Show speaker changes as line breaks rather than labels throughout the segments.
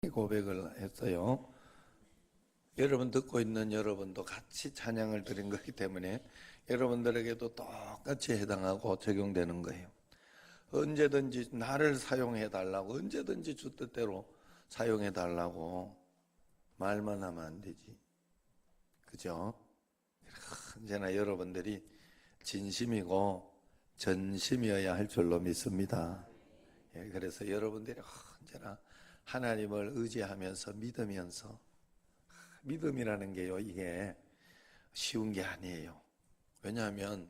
고백을 했어요. 여러분 듣고 있는 여러분도 같이 찬양을 드린 거기 때문에 여러분들에게도 똑같이 해당하고 적용되는 거예요. 언제든지 나를 사용해 달라고, 언제든지 주 뜻대로 사용해 달라고 말만 하면 안 되지. 그죠? 언제나 여러분들이 진심이고 전심이어야 할 줄로 믿습니다. 그래서 여러분들이 언제나 하나님을 의지하면서 믿으면서, 믿음이라는 게요, 이게 쉬운 게 아니에요. 왜냐하면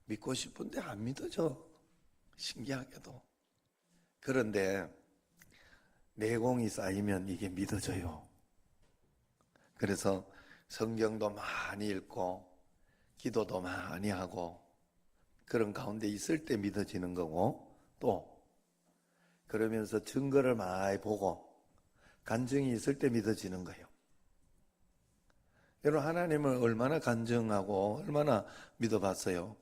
믿고 싶은데 안 믿어져, 신기하게도. 그런데 내공이 쌓이면 이게 믿어져요. 그래서 성경도 많이 읽고 기도도 많이 하고 그런 가운데 있을 때 믿어지는 거고, 또 그러면서 증거를 많이 보고 간증이 있을 때 믿어지는 거예요. 여러분, 하나님을 얼마나 간증하고 얼마나 믿어봤어요?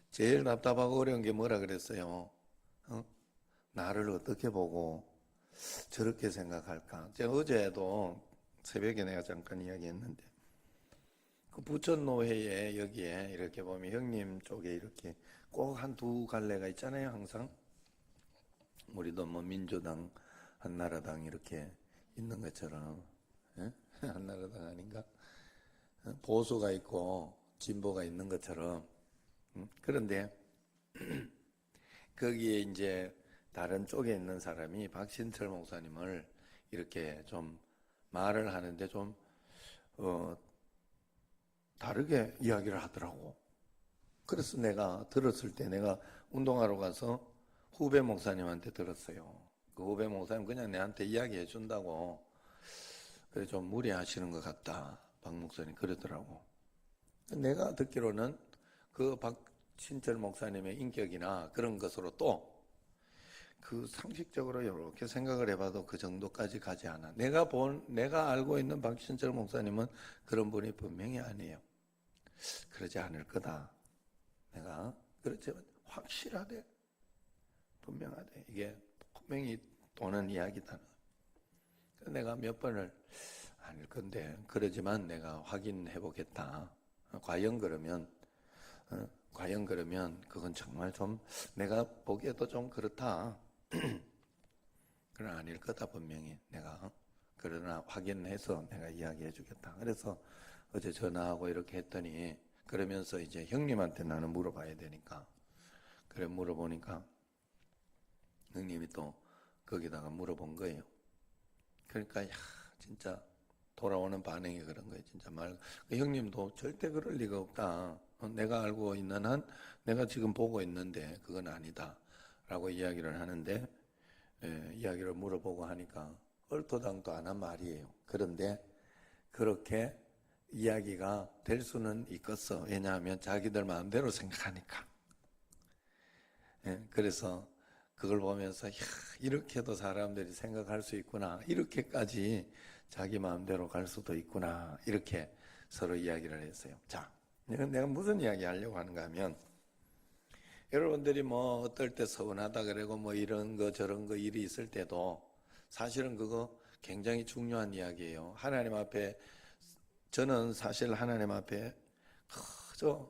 제일 답답하고 어려운 게 뭐라 그랬어요? 나를 어떻게 보고 저렇게 생각할까? 제가 어제도 새벽에 내가 잠깐 이야기했는데, 그 부천노회에 여기에 이렇게 보면 형님 쪽에 이렇게 꼭 한두 갈래가 있잖아요, 항상. 우리도 뭐 민주당, 한나라당 이렇게 있는 것처럼, 예? 한나라당 아닌가? 보수가 있고 진보가 있는 것처럼. 그런데 거기에 이제 다른 쪽에 있는 사람이 박신철 목사님을 이렇게 좀 말을 하는데 좀 다르게 이야기를 하더라고. 그래서 내가 들었을 때, 내가 운동하러 가서 후배 목사님한테 들었어요. 그 후배 목사님 그냥 내한테 이야기해 준다고, 그래 좀 무리하시는 것 같다, 박 목사님 그러더라고. 내가 듣기로는 그 박신철 목사님의 인격이나 그런 것으로 또 그 상식적으로 이렇게 생각을 해봐도 그 정도까지 가지 않아. 내가 알고 있는 박신철 목사님은 그런 분이 분명히 아니에요. 그러지 않을 거다. 내가 그렇지만 확실하대, 분명하대. 이게 분명히 도는 이야기다. 내가 몇 번을 아닐 건데, 그러지만 내가 확인해 보겠다. 과연 그러면 그건 정말 좀 내가 보기에도 좀 그렇다. 그건 아닐 거다, 분명히. 내가 그러나 확인해서 내가 이야기해 주겠다. 그래서 어제 전화하고 이렇게 했더니, 그러면서 이제 형님한테 나는 물어봐야 되니까, 그래 물어보니까 형님이 또 거기다가 물어본 거예요. 그러니까 진짜 돌아오는 반응이 그런 거예요. 진짜 형님도 절대 그럴 리가 없다. 내가 알고 있는 한, 내가 지금 보고 있는데 그건 아니다 라고 이야기를 하는데, 이야기를 물어보고 하니까 얼토당토 안 한 말이에요. 그런데 그렇게 이야기가 될 수는 있겠어. 왜냐하면 자기들 마음대로 생각하니까. 그래서 그걸 보면서 이렇게도 사람들이 생각할 수 있구나, 이렇게까지 자기 마음대로 갈 수도 있구나, 이렇게 서로 이야기를 했어요. 자, 내가 무슨 이야기 하려고 하는가 하면, 여러분들이 뭐 어떨 때 서운하다 그러고 뭐 이런 거 저런 거 일이 있을 때도 사실은 그거 굉장히 중요한 이야기예요. 하나님 앞에, 저는 사실 하나님 앞에 그저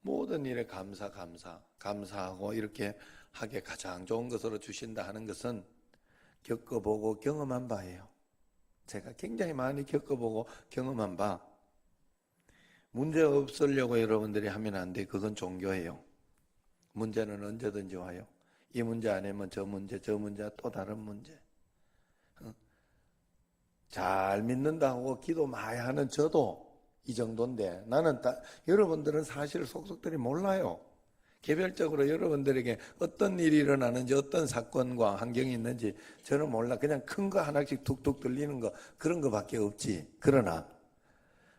모든 일에 감사하고 이렇게 하게 가장 좋은 것으로 주신다 하는 것은 겪어보고 경험한 바예요. 제가 굉장히 많이 겪어보고 경험한 바. 문제 없으려고 여러분들이 하면 안 돼. 그건 종교예요. 문제는 언제든지 와요. 이 문제 아니면 저 문제 또 다른 문제. 잘 믿는다고 기도 많이 하는 저도 이 정도인데, 나는 여러분들은 사실 속속들이 몰라요. 개별적으로 여러분들에게 어떤 일이 일어나는지, 어떤 사건과 환경이 있는지 저는 몰라. 그냥 큰 거 하나씩 툭툭 들리는 거, 그런 거밖에 없지. 그러나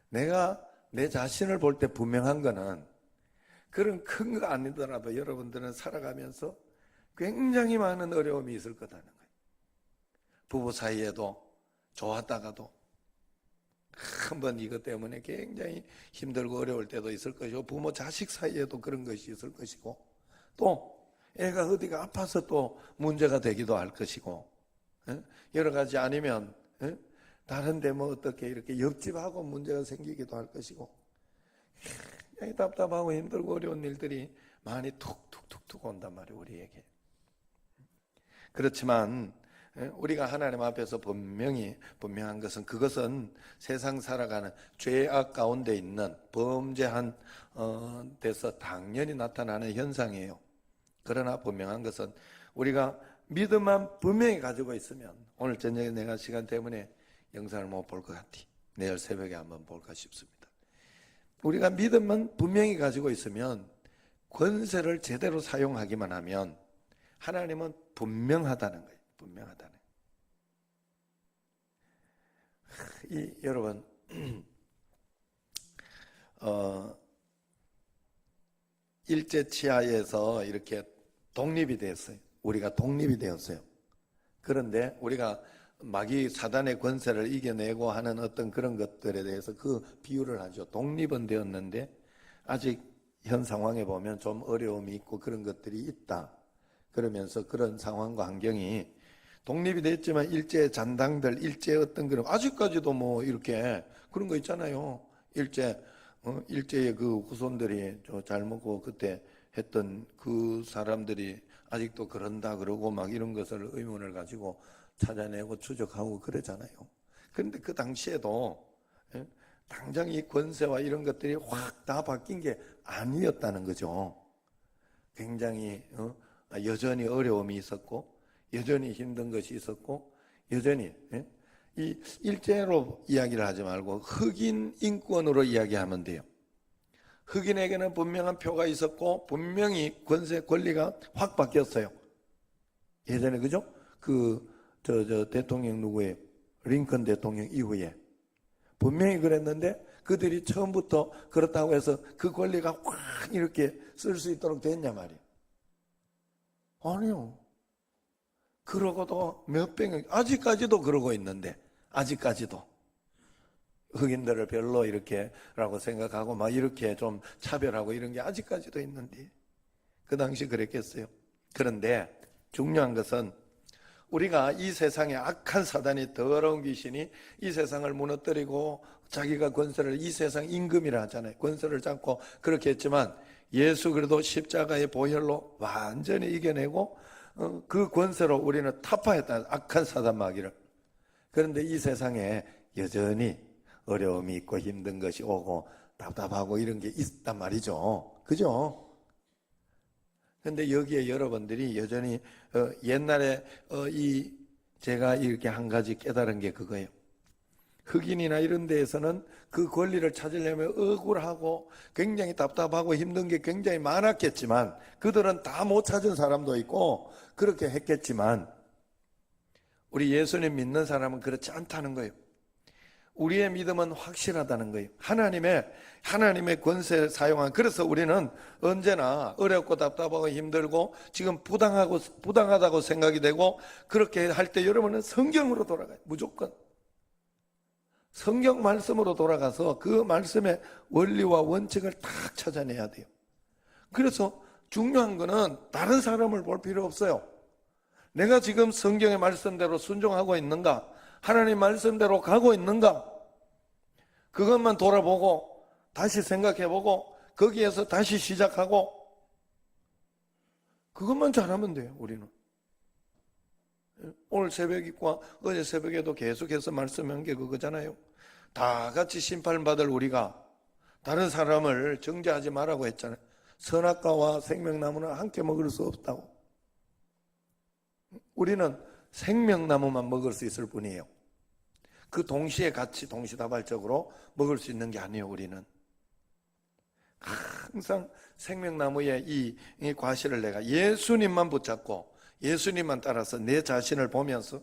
내가 내 자신을 볼 때 분명한 거는, 그런 큰 거 아니더라도 여러분들은 살아가면서 굉장히 많은 어려움이 있을 거다는 거예요. 부부 사이에도 좋았다가도 한번 이것 때문에 굉장히 힘들고 어려울 때도 있을 것이고, 부모 자식 사이에도 그런 것이 있을 것이고, 또 애가 어디가 아파서 또 문제가 되기도 할 것이고, 여러 가지 아니면 다른데 뭐 어떻게 이렇게 옆집하고 문제가 생기기도 할 것이고 답답하고 힘들고 어려운 일들이 많이 툭툭툭툭 온단 말이에요, 우리에게. 그렇지만 우리가 하나님 앞에서 분명한 것은 그것은 세상 살아가는 죄악 가운데 있는 범죄한 데서 당연히 나타나는 현상이에요. 그러나 분명한 것은 우리가 믿음만 분명히 가지고 있으면, 오늘 저녁에 내가 시간 때문에 영상을 못 볼 것 같아. 내일 새벽에 한번 볼까 싶습니다. 우리가 믿음만 분명히 가지고 있으면, 권세를 제대로 사용하기만 하면 하나님은 분명하다는 거예요. 분명하다는 거예요. 여러분 일제치하에서 이렇게 독립이 됐어요. 우리가 독립이 되었어요. 그런데 우리가 마귀 사단의 권세를 이겨내고 하는 어떤 그런 것들에 대해서 그 비유를 하죠. 독립은 되었는데 아직 현 상황에 보면 좀 어려움이 있고 그런 것들이 있다. 그러면서 그런 상황과 환경이 독립이 됐지만 일제 잔당들, 일제 어떤 그런 아직까지도 뭐 이렇게 그런 거 있잖아요. 일제의 그 후손들이 잘 먹고 그때 했던 그 사람들이 아직도 그런다 그러고 막 이런 것을 의문을 가지고 찾아내고 추적하고 그러잖아요. 그런데 그 당시에도 당장 이 권세와 이런 것들이 확 다 바뀐 게 아니었다는 거죠. 굉장히 여전히 어려움이 있었고 여전히 힘든 것이 있었고 여전히 이 일제로 이야기를 하지 말고 흑인 인권으로 이야기하면 돼요. 흑인에게는 분명한 표가 있었고 분명히 권리가 확 바뀌었어요. 예전에 그죠? 대통령 누구예요? 링컨 대통령 이후에 분명히 그랬는데 그들이 처음부터 그렇다고 해서 그 권리가 확 이렇게 쓸 수 있도록 됐냐 말이에요. 아니요. 그러고도 아직까지도 그러고 있는데, 아직까지도 흑인들을 별로 이렇게라고 생각하고 막 이렇게 좀 차별하고 이런 게 아직까지도 있는데 그 당시 그랬겠어요. 그런데 중요한 것은 우리가 이 세상에 악한 사단이, 더러운 귀신이 이 세상을 무너뜨리고 자기가 권세를, 이 세상 임금이라 하잖아요. 권세를 잡고 그렇게 했지만 예수 그리스도 십자가의 보혈로 완전히 이겨내고 그 권세로 우리는 타파했다. 악한 사단 마귀를. 그런데 이 세상에 여전히 어려움이 있고 힘든 것이 오고 답답하고 이런 게 있단 말이죠. 그죠? 근데 여기에 여러분들이 여전히 옛날에 제가 이렇게 한 가지 깨달은 게 그거예요. 흑인이나 이런 데에서는 그 권리를 찾으려면 억울하고 굉장히 답답하고 힘든 게 굉장히 많았겠지만 그들은 다 못 찾은 사람도 있고 그렇게 했겠지만 우리 예수님 믿는 사람은 그렇지 않다는 거예요. 우리의 믿음은 확실하다는 거예요. 하나님의 권세 사용한. 그래서 우리는 언제나 어렵고 답답하고 힘들고 지금 부당하다고 생각이 되고 그렇게 할 때 여러분은 성경으로 돌아가요. 무조건 성경 말씀으로 돌아가서 그 말씀의 원리와 원칙을 딱 찾아내야 돼요. 그래서 중요한 거는 다른 사람을 볼 필요 없어요. 내가 지금 성경의 말씀대로 순종하고 있는가? 하나님 말씀대로 가고 있는가? 그것만 돌아보고 다시 생각해보고 거기에서 다시 시작하고 그것만 잘하면 돼요. 우리는 오늘 새벽과 어제 새벽에도 계속해서 말씀한 게 그거잖아요. 다 같이 심판받을 우리가 다른 사람을 정죄하지 말라고 했잖아요. 선악과와 생명나무는 함께 먹을 수 없다고. 우리는 생명나무만 먹을 수 있을 뿐이에요. 그 동시에 같이 동시다발적으로 먹을 수 있는 게 아니에요. 우리는 항상 생명나무의 이 과실을 내가 예수님만 붙잡고 예수님만 따라서 내 자신을 보면서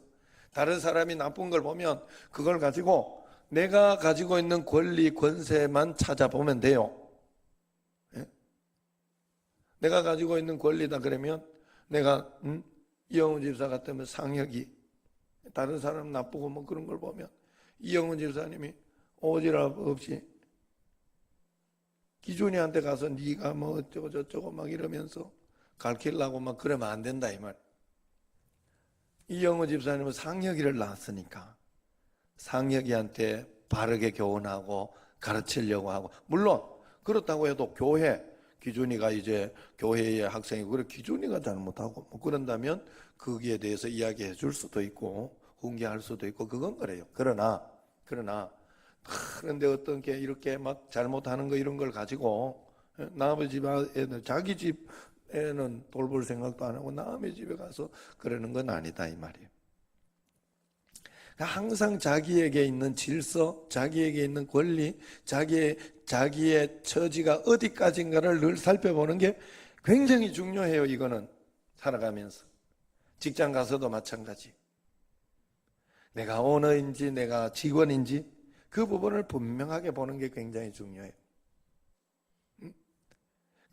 다른 사람이 나쁜 걸 보면 그걸 가지고 내가 가지고 있는 권리, 권세만 찾아보면 돼요. 내가 가지고 있는 권리다 그러면 내가 이영훈 집사 같으면 상혁이 다른 사람 나쁘고 뭐 그런 걸 보면 이영훈 집사님이 오지랖 없이 기준이한테 가서 네가 뭐 어쩌고 저쩌고 막 이러면서 가르치려고 막 그러면 안 된다 이 말. 이영호 집사님은 상혁이를 낳았으니까 상혁이한테 바르게 교훈하고 가르치려고 하고, 물론 그렇다고 해도 교회, 기준이가 이제 교회의 학생이고 그래 기준이가 잘못하고 뭐 그런다면 거기에 대해서 이야기해 줄 수도 있고 훈계할 수도 있고 그건 그래요. 그러나 그런데 어떤 게 이렇게 막 잘못하는 거 이런 걸 가지고 남의 집 애는 자기 집에는 돌볼 생각도 안 하고 남의 집에 가서 그러는 건 아니다 이 말이에요. 항상 자기에게 있는 질서, 자기에게 있는 권리, 자기의 처지가 어디까지인가를 늘 살펴보는 게 굉장히 중요해요. 이거는 살아가면서 직장 가서도 마찬가지. 내가 오너인지 내가 직원인지 그 부분을 분명하게 보는 게 굉장히 중요해요.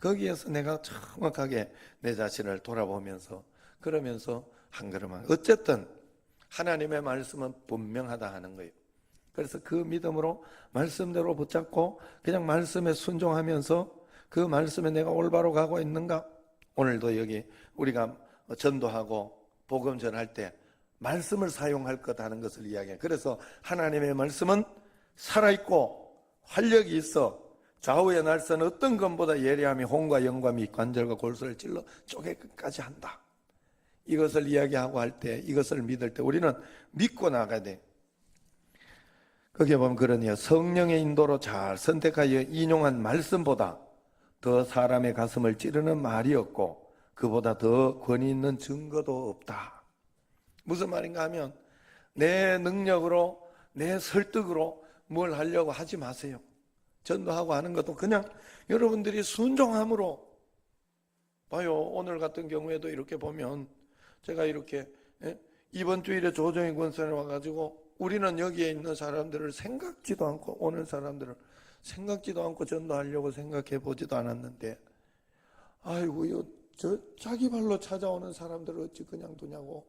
거기에서 내가 정확하게 내 자신을 돌아보면서 그러면서 한 걸음 한 어쨌든 하나님의 말씀은 분명하다 하는 거예요. 그래서 그 믿음으로 말씀대로 붙잡고 그냥 말씀에 순종하면서 그 말씀에 내가 올바로 가고 있는가? 오늘도 여기 우리가 전도하고 복음 전할 때 말씀을 사용할 것 하는 것을 이야기해요. 그래서 하나님의 말씀은 살아있고 활력이 있어 좌우의 날선 어떤 것보다 예리함이 혼과 영감이 관절과 골수를 찔러 쪼개기까지 한다. 이것을 이야기하고 할 때 이것을 믿을 때 우리는 믿고 나가야 돼. 거기에 보면 그러네요. 성령의 인도로 잘 선택하여 인용한 말씀보다 더 사람의 가슴을 찌르는 말이 없고 그보다 더 권위 있는 증거도 없다. 무슨 말인가 하면 내 능력으로 내 설득으로 뭘 하려고 하지 마세요. 전도하고 하는 것도 그냥 여러분들이 순종함으로 봐요. 오늘 같은 경우에도 이렇게 보면 제가 이렇게 이번 주일에 조정희 권선에 와가지고 우리는 여기에 있는 사람들을 생각지도 않고 오는 사람들을 생각지도 않고 전도하려고 생각해 보지도 않았는데 아이고 저 자기 발로 찾아오는 사람들을 어찌 그냥 두냐고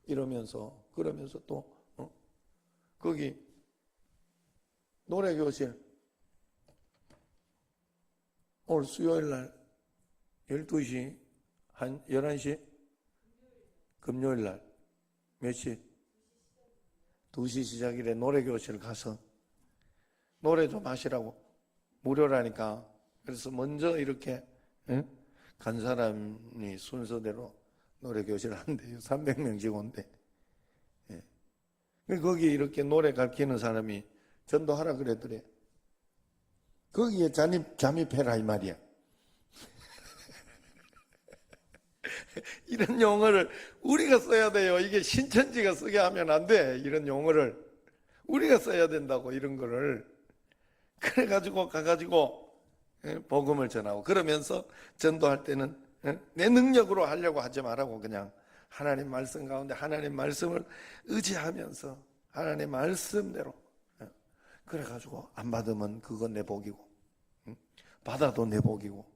이러면서 그러면서 또 거기 노래교실 오늘 수요일날 12시 한 11시 금요일날 몇 시? 2시 시작이래. 노래교실 가서 노래 좀 하시라고 무료라니까. 그래서 먼저 이렇게 간 사람이 순서대로 노래교실 한대요. 300명씩 온대. 거기 이렇게 노래 가르치는 사람이 전도하라 그랬더래. 거기에 잠입해라 이 말이야. 이런 용어를 우리가 써야 돼요. 이게 신천지가 쓰게 하면 안 돼. 이런 용어를 우리가 써야 된다고. 이런 거를 그래가지고 가가지고 복음을 전하고 그러면서 전도할 때는 내 능력으로 하려고 하지 말라고 그냥 하나님 말씀 가운데 하나님 말씀을 의지하면서 하나님 말씀대로 그래가지고 안 받으면 그건 내 복이고 받아도 내 복이고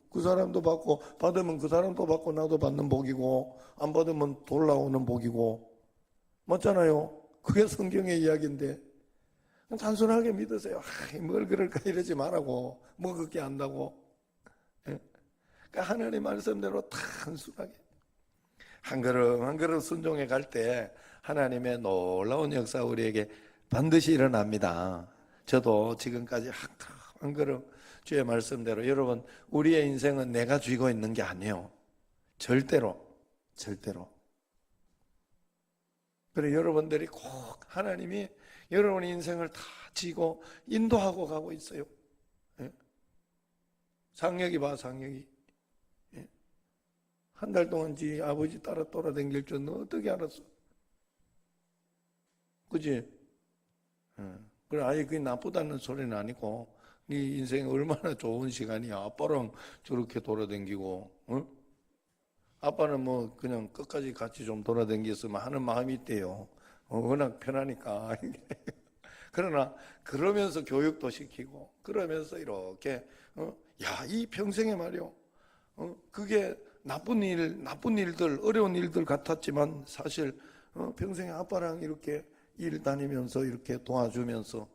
그 사람도 받고 받으면 그 사람도 받고 나도 받는 복이고 안 받으면 돌아오는 복이고 맞잖아요. 그게 성경의 이야기인데 단순하게 믿으세요. 뭘 그럴까 이러지 말라고 뭐 그렇게 안다고. 그러니까 하나님 말씀대로 단순하게 한 걸음 한 걸음 순종해 갈 때 하나님의 놀라운 역사 우리에게 반드시 일어납니다. 저도 지금까지 한 걸음 주의 말씀대로 여러분 우리의 인생은 내가 쥐고 있는 게 아니에요. 절대로. 그래 여러분들이 꼭 하나님이 여러분의 인생을 다 쥐고 인도하고 가고 있어요. 상혁이 봐 상혁이. 한 달 동안 지 아버지 따라 돌아다닐 줄 너 어떻게 알았어? 그지? 그래 아예 그게 나쁘다는 소리는 아니고 네 인생이 얼마나 좋은 시간이야. 아빠랑 저렇게 돌아다니고 아빠는 뭐 그냥 끝까지 같이 좀 돌아다녔으면 하는 마음이 있대요. 워낙 편하니까. 그러나 그러면서 교육도 시키고 그러면서 이렇게 이 평생에 말이요. 그게 나쁜 일들 어려운 일들 같았지만 사실 평생에 아빠랑 이렇게 일 다니면서 이렇게 도와주면서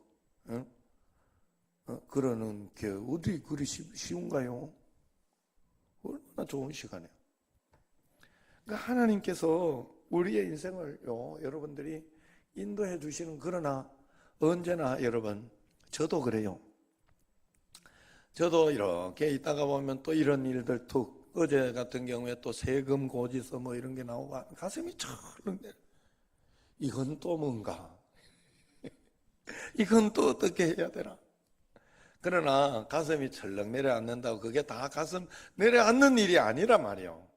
그러는 게 어디 그리 쉬운가요? 얼마나 좋은 시간이에요. 그러니까 하나님께서 우리의 인생을요, 여러분들이 인도해 주시는, 그러나 언제나 여러분, 저도 그래요. 저도 이렇게 있다가 보면 또 이런 일들 툭, 어제 같은 경우에 또 세금 고지서 뭐 이런 게 나오고 가슴이 철렁 내려. 이건 또 뭔가? 이건 또 어떻게 해야 되나? 그러나 가슴이 철렁 내려앉는다고 그게 다 가슴 내려앉는 일이 아니란 말이에요.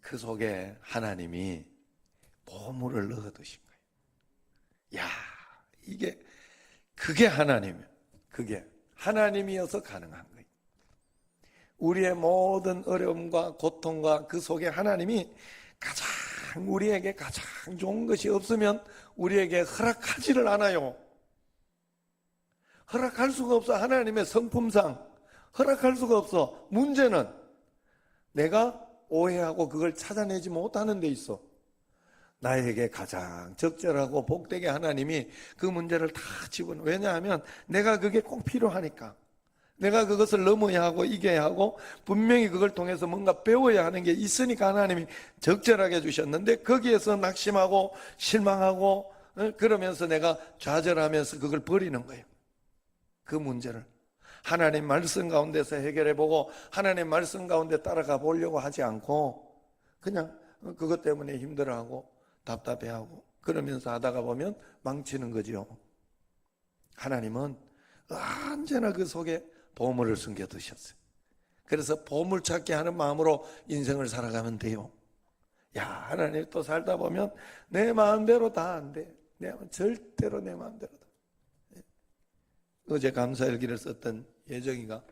그 속에 하나님이 보물을 넣어두신 거예요. 야, 그게 하나님이에요. 그게 하나님이어서 가능한 거예요. 우리의 모든 어려움과 고통과 그 속에 하나님이 우리에게 가장 좋은 것이 없으면 우리에게 허락하지를 않아요. 허락할 수가 없어. 하나님의 성품상 허락할 수가 없어. 문제는 내가 오해하고 그걸 찾아내지 못하는 데 있어. 나에게 가장 적절하고 복되게 하나님이 그 문제를 다 집어넣어. 왜냐하면 내가 그게 꼭 필요하니까. 내가 그것을 넘어야 하고 이겨야 하고 분명히 그걸 통해서 뭔가 배워야 하는 게 있으니까 하나님이 적절하게 주셨는데, 거기에서 낙심하고 실망하고 그러면서 내가 좌절하면서 그걸 버리는 거예요. 그 문제를 하나님 말씀 가운데서 해결해보고 하나님 말씀 가운데 따라가 보려고 하지 않고 그냥 그것 때문에 힘들어하고 답답해하고 그러면서 하다가 보면 망치는 거죠. 하나님은 언제나 그 속에 보물을 숨겨두셨어요. 그래서 보물찾기 하는 마음으로 인생을 살아가면 돼요. 야, 하나님 또 살다 보면 내 마음대로 다 안 돼. 절대로 내 마음대로 다. 어제 감사일기를 썼던 예정이가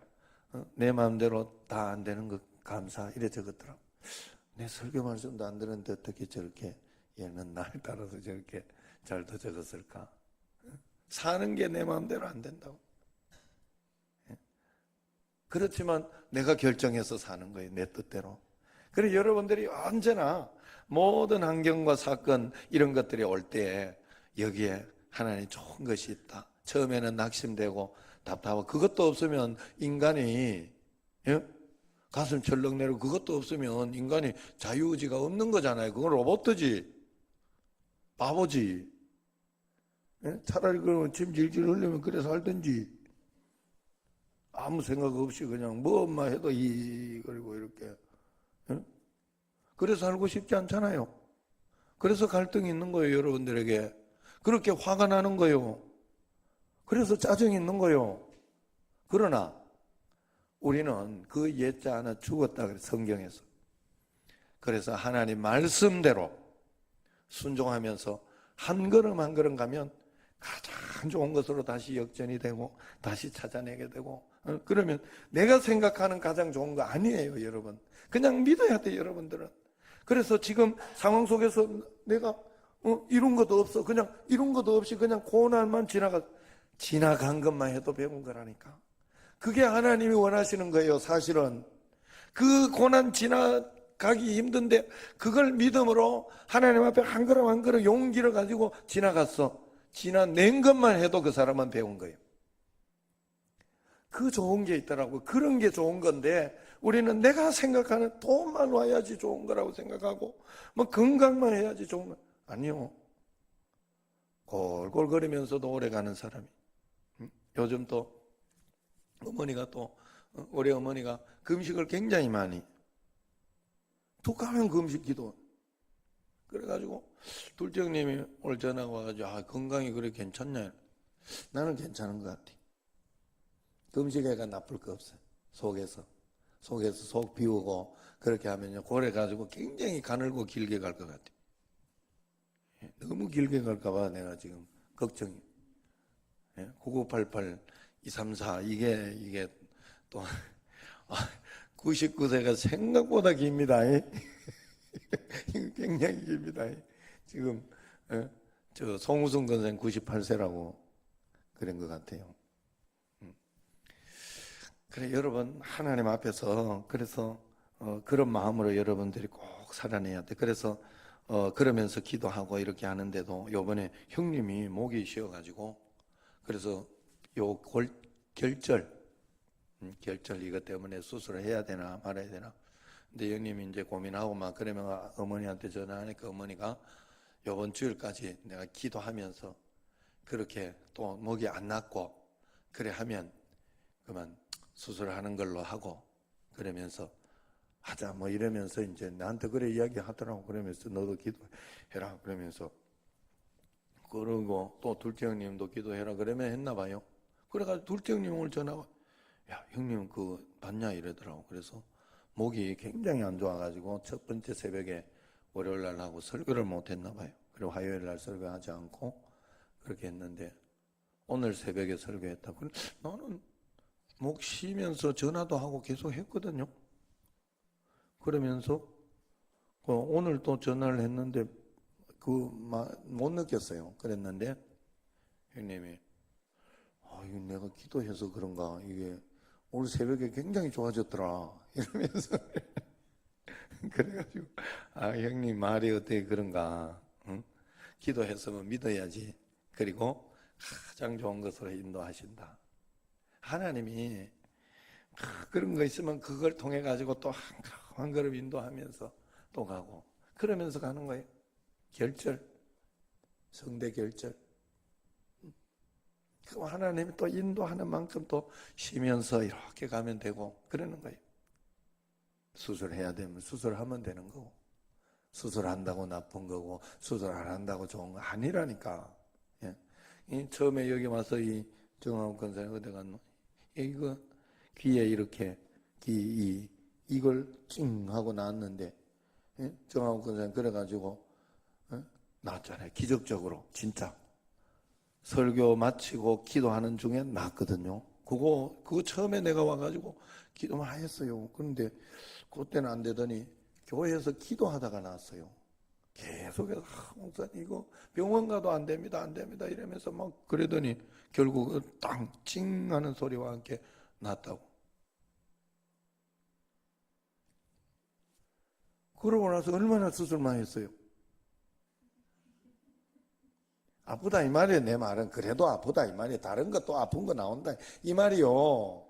내 마음대로 다 안 되는 거 감사 이래 적었더라고. 내 설교 말씀도 안 들었는데 어떻게 저렇게 얘는 날 따라서 저렇게 잘도 적었을까? 사는 게 내 마음대로 안 된다고. 그렇지만 내가 결정해서 사는 거예요. 내 뜻대로. 그래서 여러분들이 언제나 모든 환경과 사건 이런 것들이 올 때 여기에 하나님 좋은 것이 있다. 처음에는 낙심되고 답답하고 그것도 없으면 인간이 가슴 철렁 내리고 그것도 없으면 인간이 자유의지가 없는 거잖아요. 그건 로봇이지. 바보지. 차라리 그러면 침 질질 흘리면 그래 살든지. 아무 생각 없이 그냥 뭐만 해도 그리고 이렇게. 그래서 살고 싶지 않잖아요. 그래서 갈등이 있는 거예요, 여러분들에게. 그렇게 화가 나는 거예요. 그래서 짜증이 있는 거예요. 그러나 우리는 그 옛자 하나 죽었다 그래, 성경에서. 그래서 하나님 말씀대로 순종하면서 한 걸음 한 걸음 가면 가장 좋은 것으로 다시 역전이 되고 다시 찾아내게 되고, 그러면 내가 생각하는 가장 좋은 거 아니에요, 여러분. 그냥 믿어야 돼요, 여러분들은. 그래서 지금 상황 속에서 내가 이룬 것도 없어. 그냥 이룬 것도 없이 그냥 고난만 지나간 것만 해도 배운 거라니까. 그게 하나님이 원하시는 거예요, 사실은. 그 고난 지나가기 힘든데 그걸 믿음으로 하나님 앞에 한 걸음 한 걸음 용기를 가지고 지나갔어. 지나낸 것만 해도 그 사람은 배운 거예요. 그 좋은 게 있더라고요. 그런 게 좋은 건데 우리는 내가 생각하는 돈만 와야지 좋은 거라고 생각하고 뭐 건강만 해야지 좋은 거. 아니요. 골골거리면서도 오래가는 사람이. 요즘 또 어머니가 우리 어머니가 금식을 굉장히 많이 툭 하면 금식 기도. 그래가지고 둘째 형님이 오늘 전화가 와가지고 건강이 그래 괜찮냐? 나는 괜찮은 것 같아. 금식애가 나쁠 거 없어요. 속에서 속 비우고 그렇게 하면요 고래 가지고 굉장히 가늘고 길게 갈 것 같아요. 너무 길게 갈까봐 내가 지금 걱정이. 9988 234 이게 또 99세가 생각보다 깁니다. 굉장히 깁니다. 지금 저 송우승 선생 98세라고 그런 것 같아요. 그래 여러분 하나님 앞에서 그래서 그런 마음으로 여러분들이 꼭 살아내야 돼. 그래서 그러면서 기도하고 이렇게 하는데도 요번에 형님이 목이 쉬어가지고 그래서 요 결절 이것 때문에 수술을 해야 되나 말아야 되나. 근데 형님이 이제 고민하고 막 그러면 어머니한테 전화하니까 어머니가 이번 주일까지 내가 기도하면서 그렇게 또 목이 안 낫고 그래 하면 그만 수술하는 걸로 하고 그러면서 하자 뭐 이러면서 이제 나한테 그래 이야기하더라고. 그러면서 너도 기도해라 그러면서 그러고 또 둘째 형님도 기도해라 그러면 했나 봐요. 그래가지고 둘째 형님 오늘 전화가 야 형님 그 봤냐 이러더라고. 그래서 목이 굉장히 안 좋아가지고 첫 번째 새벽에 월요일 날 하고 설교를 못 했나 봐요. 그리고 화요일 날 설교하지 않고 그렇게 했는데 오늘 새벽에 설교했다. 나는 목 쉬면서 전화도 하고 계속 했거든요. 그러면서 오늘 또 전화를 했는데 못 느꼈어요. 그랬는데 형님이 이거 내가 기도해서 그런가 이게 오늘 새벽에 굉장히 좋아졌더라 이러면서 그래가지고 형님 말이 어떻게 그런가 응? 기도했으면 믿어야지. 그리고 가장 좋은 것으로 인도하신다. 하나님이 그런 거 있으면 그걸 통해 가지고 또 한 걸음 인도하면서 또 가고 그러면서 가는 거예요. 결절, 성대 결절. 그럼 하나님이 또 인도하는 만큼 또 쉬면서 이렇게 가면 되고 그러는 거예요. 수술해야 되면 수술하면 되는 거고 수술한다고 나쁜 거고 수술 안 한다고 좋은 거 아니라니까. 예. 처음에 여기 와서 이 정하고 권사님 어디 갔노? 이거 귀에 이렇게 이걸 찡 하고 나왔는데 예? 정하고 권사님 그래가지고 나왔잖아요. 기적적으로 진짜 설교 마치고 기도하는 중에 나왔거든요. 그거 처음에 내가 와가지고 기도만 했어요. 그런데 그때는 안 되더니 교회에서 기도하다가 나왔어요. 계속해서 목사님 이거 병원 가도 안 됩니다 안 됩니다 이러면서 막 그러더니 결국 땅찡 하는 소리와 함께 났다고. 그러고 나서 얼마나 수술만 했어요. 아프다 이 말이에요. 내 말은 그래도 아프다 이 말이에요. 다른 것도 아픈 거 나온다 이 말이요.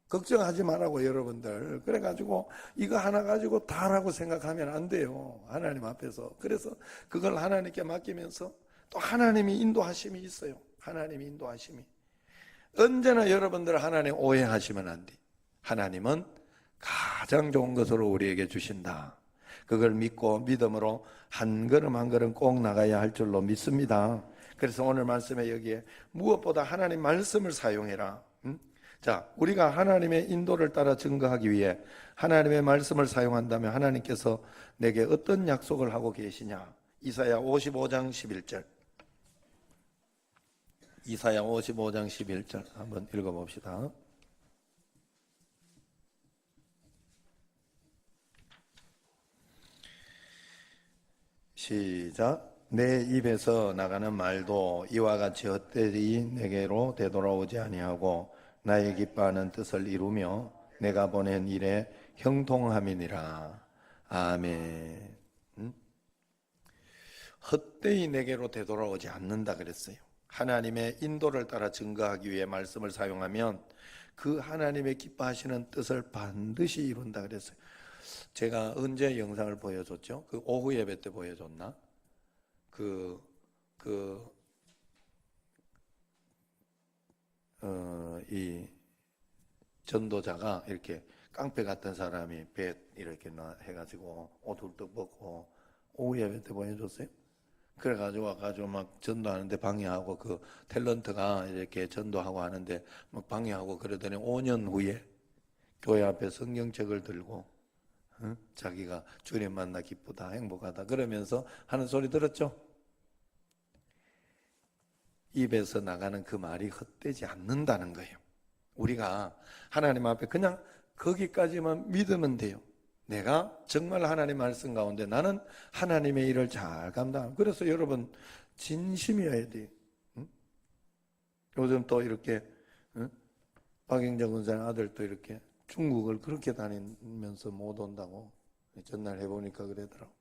걱정하지 말라고 여러분들. 그래가지고 이거 하나 가지고 다라고 생각하면 안 돼요. 하나님 앞에서. 그래서 그걸 하나님께 맡기면서 또 하나님이 인도하심이 있어요. 하나님이 인도하심이. 언제나 여러분들 하나님 오해하시면 안 돼. 하나님은 가장 좋은 것으로 우리에게 주신다. 그걸 믿고 믿음으로 한 걸음 한 걸음 꼭 나가야 할 줄로 믿습니다. 그래서 오늘 말씀에 여기에 무엇보다 하나님 말씀을 사용해라. 자, 우리가 하나님의 인도를 따라 증거하기 위해 하나님의 말씀을 사용한다면 하나님께서 내게 어떤 약속을 하고 계시냐? 이사야 55장 11절. 이사야 55장 11절 한번 읽어봅시다. 시작. 내 입에서 나가는 말도 이와 같이 헛되이 내게로 되돌아오지 아니하고 나의 기뻐하는 뜻을 이루며 내가 보낸 일에 형통함이니라. 아멘. 헛되이 내게로 되돌아오지 않는다 그랬어요. 하나님의 인도를 따라 증거하기 위해 말씀을 사용하면 그 하나님의 기뻐하시는 뜻을 반드시 이룬다 그랬어요. 제가 언제 영상을 보여줬죠? 그 오후 예배 때 보여줬나? 이 전도자가 이렇게 깡패 같은 사람이 배 이렇게 해가지고 옷 훌떡 벗고 오후 예배 때 보여줬어요. 그래가지고 와가지고 막 전도하는데 방해하고 그 탤런트가 이렇게 전도하고 하는데 막 방해하고 그러더니 5년 후에 교회 앞에 성경책을 들고 자기가 주님 만나 기쁘다 행복하다 그러면서 하는 소리 들었죠? 입에서 나가는 그 말이 헛되지 않는다는 거예요. 우리가 하나님 앞에 그냥 거기까지만 믿으면 돼요. 내가 정말 하나님 말씀 가운데 나는 하나님의 일을 잘 감당하고 그래서 여러분 진심이어야 돼요. 요즘 또 이렇게 박영정 권사님 아들도 이렇게 중국을 그렇게 다니면서 못 온다고 전날 해보니까 그러더라고.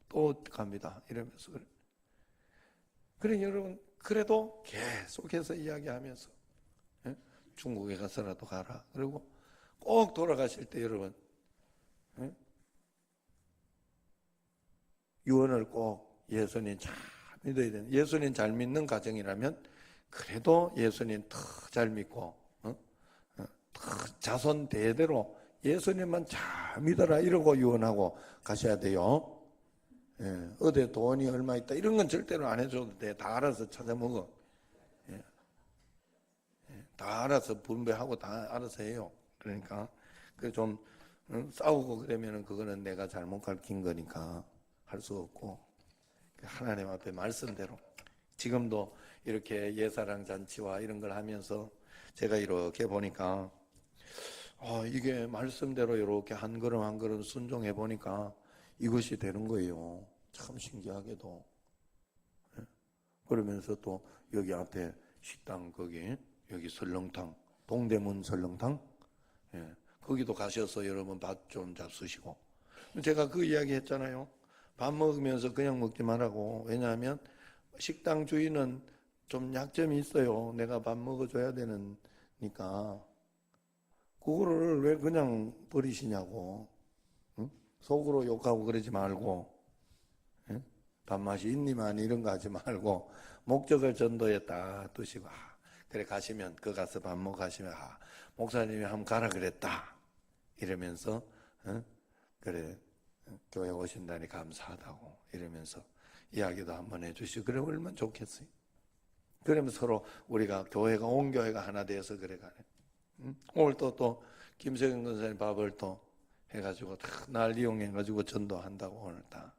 또 갑니다 이러면서 그래 여러분 그래도 계속해서 이야기하면서 중국에 가서라도 가라. 그리고 꼭 돌아가실 때 여러분 유언을 꼭 예수님 잘 믿어야 되는, 예수님 잘 믿는 가정이라면 그래도 예수님 더 잘 믿고 더 자손 대대로 예수님만 잘 믿어라 이러고 유언하고 가셔야 돼요. 어디 돈이 얼마 있다 이런 건 절대로 안 해줘도 돼. 다 알아서 찾아 먹어. 다 알아서 분배하고 다 알아서 해요. 그러니까 좀 싸우고 그러면은 그거는 내가 잘못 가르친 거니까 할 수 없고, 하나님 앞에 말씀대로 지금도 이렇게 예사랑 잔치와 이런 걸 하면서 제가 이렇게 보니까 이게 말씀대로 이렇게 한 걸음 한 걸음 순종해 보니까 이것이 되는 거예요. 참 신기하게도. 그러면서 또 여기 앞에 식당 여기 설렁탕, 동대문 설렁탕, 거기도 가셔서 여러분 밥 좀 잡수시고. 제가 그 이야기 했잖아요. 밥 먹으면서 그냥 먹지 말라고. 왜냐하면 식당 주인은 좀 약점이 있어요. 내가 밥 먹어줘야 되니까. 그거를 왜 그냥 버리시냐고. 응? 속으로 욕하고 그러지 말고. 응? 밥맛이 있니만 이런 거 하지 말고 목적을 전도했다 두시고, 그래 가시면 그 가서 밥 먹고 가시면 목사님이 한번 가라 그랬다 이러면서 그래 교회 오신다니 감사하다고 이러면서 이야기도 한번 해주시고, 그래 얼마나 좋겠어요. 그러면 서로 우리가 온 교회가 하나 되어서 그래 가네. 오늘 또 김세경 권사님 밥을 또 해가지고 날 이용해가지고 전도한다고 오늘 다.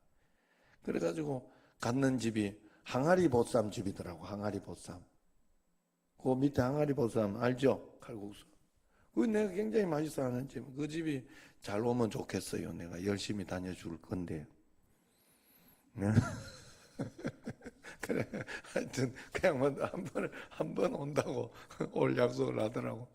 그래가지고 갔는 집이 항아리 보쌈 집이더라고. 항아리 보쌈. 그 밑에 항아리 보쌈 알죠? 칼국수. 그 내가 굉장히 맛있어 하는 집. 그 집이 잘 오면 좋겠어요. 내가 열심히 다녀줄 건데. 그래, 하여튼 그냥 한 번 온다고 올 약속을 하더라고.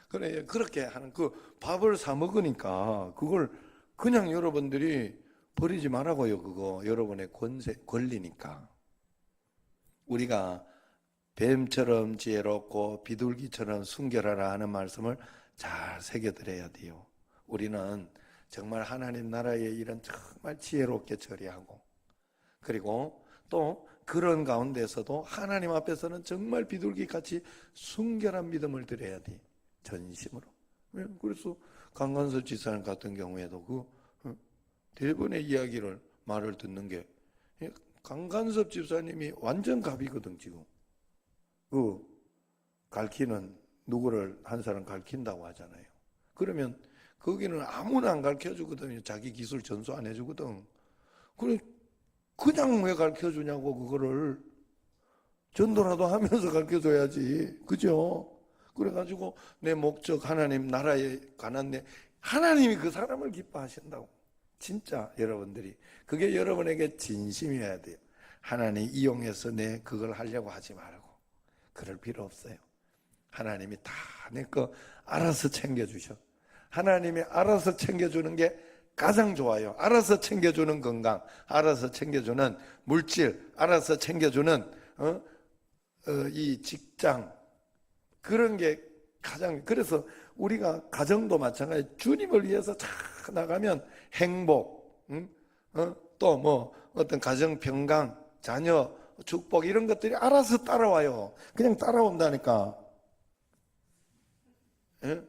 그래, 그렇게 하는 그 밥을 사 먹으니까 그걸 그냥 여러분들이 버리지 말라고요. 그거 여러분의 권리니까. 우리가 뱀처럼 지혜롭고 비둘기처럼 순결하라 하는 말씀을 잘 새겨드려야 돼요. 우리는 정말 하나님 나라의 일은 정말 지혜롭게 처리하고, 그리고 또 그런 가운데서도 하나님 앞에서는 정말 비둘기같이 순결한 믿음을 드려야 돼. 전심으로. 그래서 강간섭 지사님 같은 경우에도 대부분의 말을 듣는 게, 강간섭 집사님이 완전 갑이거든 지금. 가르치는 누구를 한 사람 가르친다고 하잖아요. 그러면 거기는 아무나 안 가르쳐주거든요. 자기 기술 전수 안 해주거든. 그냥 왜 가르쳐주냐고. 그거를 전도라도 하면서 가르쳐줘야지. 그죠? 그래가지고 내 목적 하나님 나라에 관한 하나님이 그 사람을 기뻐하신다고. 진짜 여러분들이 그게 여러분에게 진심이어야 돼요. 하나님 이용해서 내 그걸 하려고 하지 말고 그럴 필요 없어요. 하나님이 다 내 거 알아서 챙겨주셔. 하나님이 알아서 챙겨주는 게 가장 좋아요. 알아서 챙겨주는 건강, 알아서 챙겨주는 물질, 알아서 챙겨주는 이 직장, 그런 게 가장. 그래서 우리가 가정도 마찬가지. 주님을 위해서 잘 나가면 행복, 또 뭐 어떤 가정 평강, 자녀 축복 이런 것들이 알아서 따라와요. 그냥 따라온다니까. 예?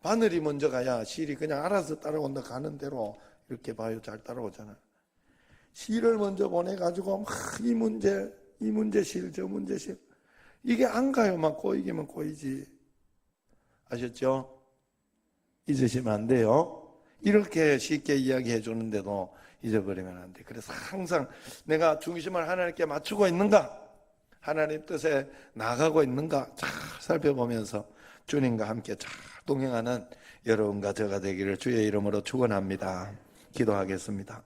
바늘이 먼저 가야 실이 그냥 알아서 따라온다. 가는 대로 이렇게 봐요. 잘 따라오잖아요. 실을 먼저 보내가지고 막 이 문제 실, 저 문제 실, 이게 안 가요. 막 꼬이기만 꼬이지. 아셨죠? 잊으시면 안 돼요. 이렇게 쉽게 이야기해 주는데도 잊어버리면 안 돼. 그래서 항상 내가 중심을 하나님께 맞추고 있는가, 하나님 뜻에 나가고 있는가 잘 살펴보면서 주님과 함께 잘 동행하는 여러분과 저가 되기를 주의 이름으로 축원합니다. 기도하겠습니다.